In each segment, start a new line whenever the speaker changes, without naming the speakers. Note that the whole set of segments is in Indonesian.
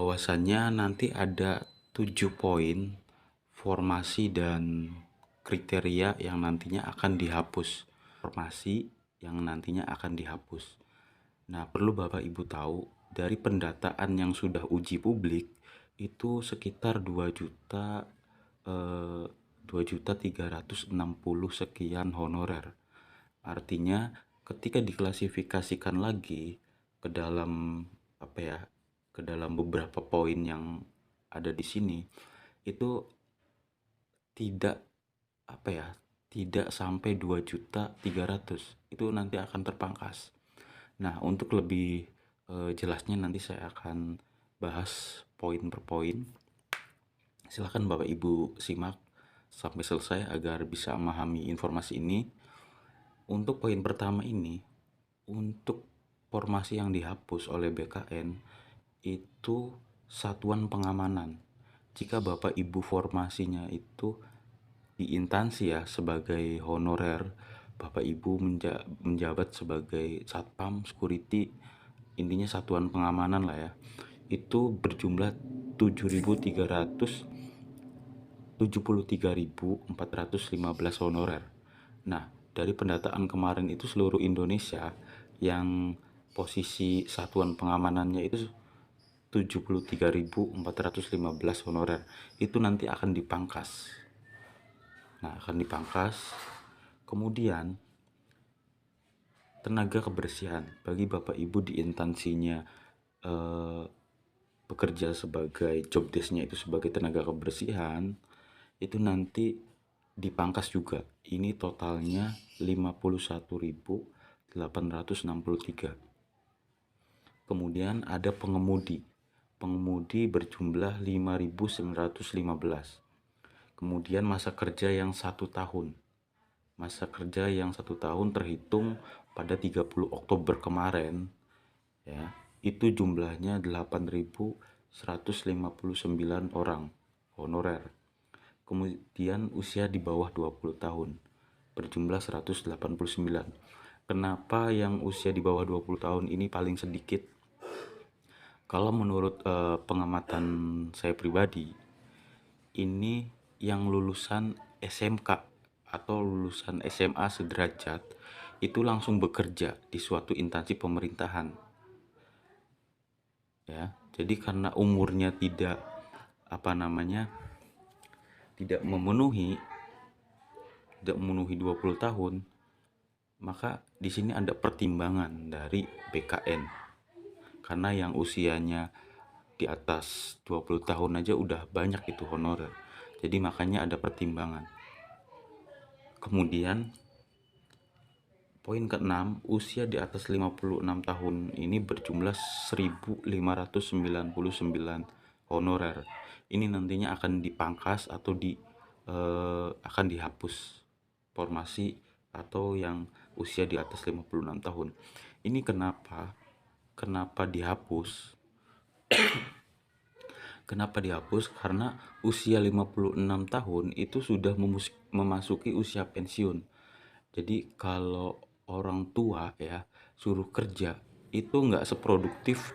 bahwasannya nanti ada 7 poin formasi dan kriteria yang nantinya akan dihapus. Formasi yang nantinya akan dihapus. Nah, perlu Bapak Ibu tahu, dari pendataan yang sudah uji publik itu sekitar 2.360 sekian honorer. Artinya ketika diklasifikasikan lagi ke dalam apa ya, ke dalam beberapa poin yang ada di sini, itu tidak apa ya, tidak sampai 2.300.000, itu nanti akan terpangkas. Nah, untuk lebih jelasnya nanti saya akan bahas poin per poin. Silahkan Bapak Ibu simak sampai selesai agar bisa memahami informasi ini. Untuk poin pertama ini, untuk formasi yang dihapus oleh BKN itu satuan pengamanan. Jika Bapak Ibu formasinya itu di instansi ya sebagai honorer, Bapak Ibu menjabat sebagai satpam, security, intinya satuan pengamanan lah ya. Itu berjumlah 73.415 honorer. Nah, dari pendataan kemarin itu seluruh Indonesia yang posisi satuan pengamanannya itu 73.415 honorer. Itu nanti akan dipangkas. Nah, akan dipangkas. Kemudian tenaga kebersihan bagi Bapak Ibu di instansinya bekerja sebagai job desk-nya itu sebagai tenaga kebersihan, itu nanti dipangkas juga. Ini totalnya 51.863. Kemudian ada pengemudi. Pengemudi berjumlah 5.915. Kemudian masa kerja yang 1 tahun. Masa kerja yang 1 tahun terhitung pada 30 Oktober kemarin ya, itu jumlahnya 8.159 orang honorer. Kemudian usia di bawah 20 tahun berjumlah 189. Kenapa yang usia di bawah 20 tahun ini paling sedikit? Kalau menurut pengamatan saya pribadi, ini yang lulusan SMK atau lulusan SMA sederajat itu langsung bekerja di suatu instansi pemerintahan ya. Jadi karena umurnya tidak tidak memenuhi 20 tahun, maka di sini ada pertimbangan dari BKN. Karena yang usianya di atas 20 tahun aja udah banyak itu honorer. Jadi makanya ada pertimbangan. Kemudian poin ke-6, usia di atas 56 tahun ini berjumlah 1.599 honorer. Ini nantinya akan dipangkas atau akan dihapus formasi atau yang usia di atas 56 tahun. Ini kenapa dihapus? Kenapa dihapus? Karena usia 56 tahun itu sudah memasuki usia pensiun. Jadi kalau orang tua ya suruh kerja itu nggak seproduktif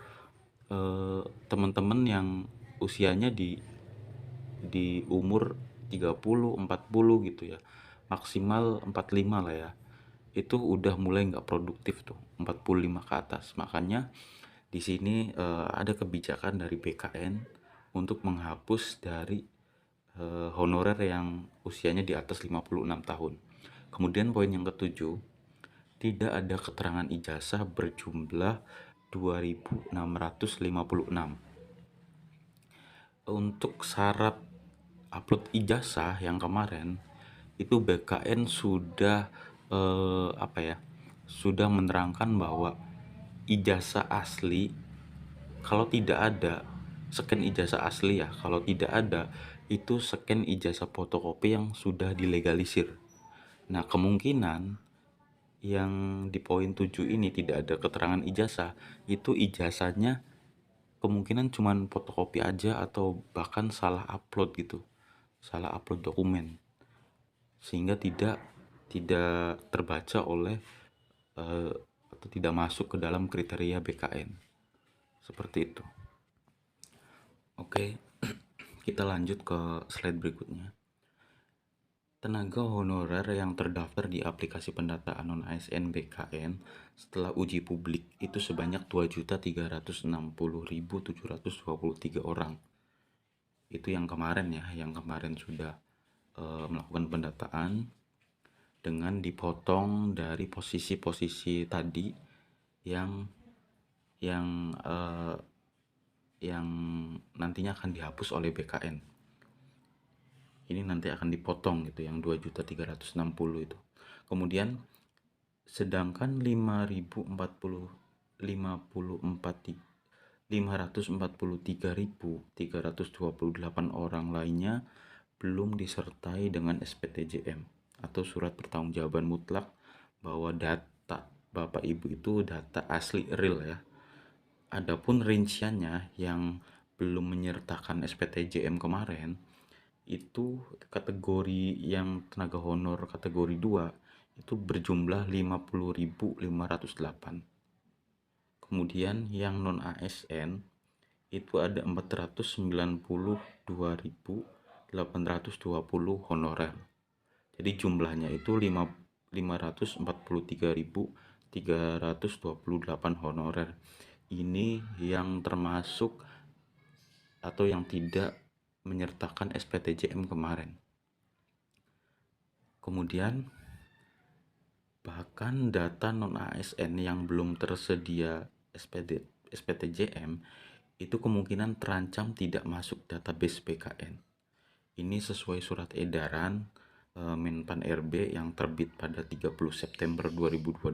teman-teman yang usianya di umur 30, 40 gitu ya. Maksimal 45 lah ya. Itu udah mulai nggak produktif tuh, 45 ke atas. Makanya di sini ada kebijakan dari BKN untuk menghapus dari honorer yang usianya di atas 56 tahun. Kemudian poin yang ketujuh, tidak ada keterangan ijazah berjumlah 2.656. Untuk syarat upload ijazah yang kemarin itu BKN sudah sudah menerangkan bahwa ijazah asli kalau tidak ada scan ijazah asli ya, kalau tidak ada itu scan ijazah fotokopi yang sudah dilegalisir. Nah, kemungkinan yang di poin 7 ini tidak ada keterangan ijazah, itu ijazahnya kemungkinan cuman fotokopi aja atau bahkan salah upload gitu. Salah upload dokumen. Sehingga tidak terbaca oleh atau tidak masuk ke dalam kriteria BKN. Seperti itu. Oke, kita lanjut ke slide berikutnya. Tenaga honorer yang terdaftar di aplikasi pendataan non-ASN BKN setelah uji publik itu sebanyak 2.360.723 orang. Itu yang kemarin ya, yang kemarin sudah melakukan pendataan, dengan dipotong dari posisi-posisi tadi yang yang eh, yang nantinya akan dihapus oleh BKN. Ini nanti akan dipotong gitu, yang 2.360 itu. Kemudian sedangkan 543.328 orang lainnya belum disertai dengan SPTJM atau surat pertanggungjawaban mutlak bahwa data Bapak Ibu itu data asli real ya. Adapun rinciannya yang belum menyertakan SPTJM kemarin itu kategori yang tenaga honor kategori 2 itu berjumlah 50.508. Kemudian yang non ASN itu ada 492.820 honorer. Jadi jumlahnya itu 543.328 honorer. Ini yang termasuk atau yang tidak menyertakan SPTJM kemarin. Kemudian bahkan data non ASN yang belum tersedia SPTJM itu kemungkinan terancam tidak masuk database BKN. Ini sesuai surat edaran Menpan RB yang terbit pada 30 September 2022.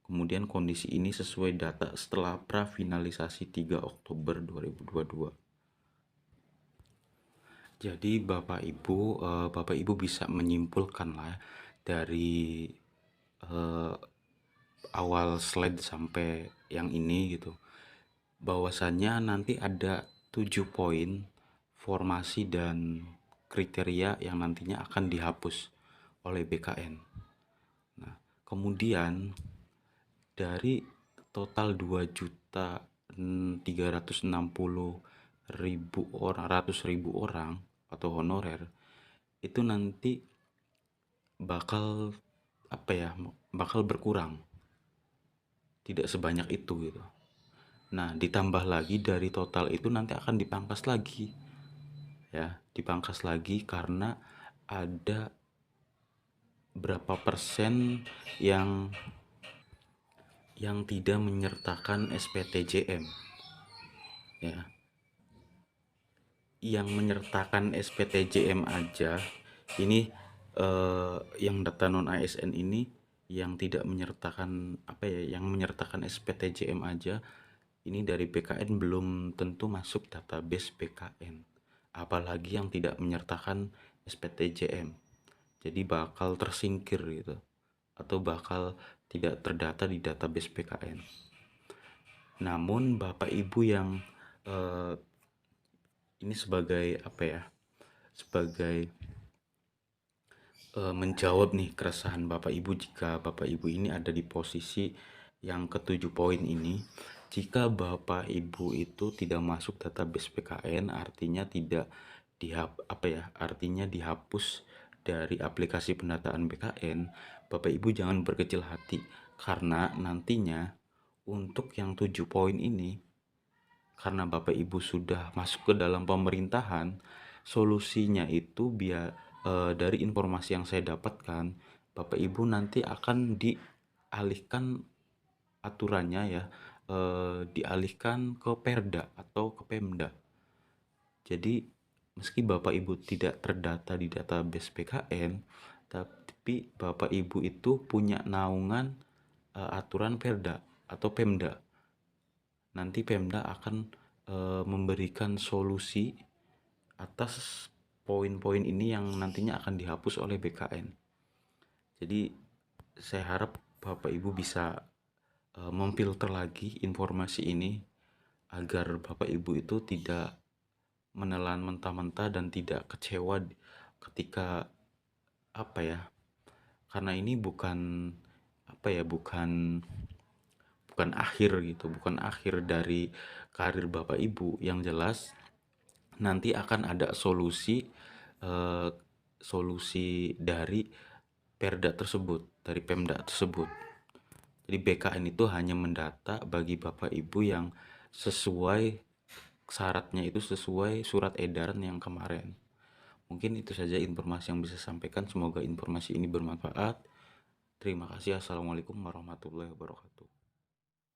Kemudian kondisi ini sesuai data setelah prafinalisasi 3 Oktober 2022. Jadi Bapak Ibu bisa menyimpulkan lah dari awal slide sampai yang ini gitu, bahwasannya nanti ada 7 poin formasi dan kriteria yang nantinya akan dihapus oleh BKN. Nah, kemudian dari total 2.360.000 orang atau honorer itu nanti bakal bakal berkurang, tidak sebanyak itu gitu. Nah, ditambah lagi dari total itu nanti akan dipangkas lagi ya, dipangkas lagi karena ada berapa persen yang tidak menyertakan SPTJM ya. Yang menyertakan SPTJM aja ini yang data non ASN ini yang tidak menyertakan yang menyertakan SPTJM aja ini dari BKN belum tentu masuk database BKN, apalagi yang tidak menyertakan SPTJM. Jadi bakal tersingkir gitu, atau bakal tidak terdata di database BKN. Namun Bapak Ibu yang ini sebagai sebagai menjawab nih keresahan Bapak Ibu, jika Bapak Ibu ini ada di posisi yang ketujuh poin ini. Jika Bapak Ibu itu tidak masuk database BKN, artinya artinya dihapus dari aplikasi pendataan BKN. Bapak Ibu jangan berkecil hati, karena nantinya untuk yang 7 poin ini, karena Bapak Ibu sudah masuk ke dalam pemerintahan, solusinya itu dari informasi yang saya dapatkan, Bapak Ibu nanti akan dialihkan aturannya ya, dialihkan ke Perda atau ke Pemda. Jadi meski Bapak Ibu tidak terdata di database BKN, tapi Bapak Ibu itu punya naungan aturan Perda atau Pemda. Nanti Pemda akan memberikan solusi atas poin-poin ini yang nantinya akan dihapus oleh BKN. Jadi saya harap Bapak Ibu bisa memfilter lagi informasi ini agar Bapak Ibu itu tidak menelan mentah-mentah dan tidak kecewa ketika karena ini bukan bukan akhir gitu, bukan akhir dari karir Bapak Ibu. Yang jelas nanti akan ada eh, solusi dari Perda tersebut, dari Pemda tersebut. Jadi BKN itu hanya mendata bagi Bapak Ibu yang sesuai syaratnya, itu sesuai surat edaran yang kemarin. Mungkin itu saja informasi yang bisa sampaikan. Semoga informasi ini bermanfaat. Terima kasih. Assalamualaikum warahmatullahi wabarakatuh.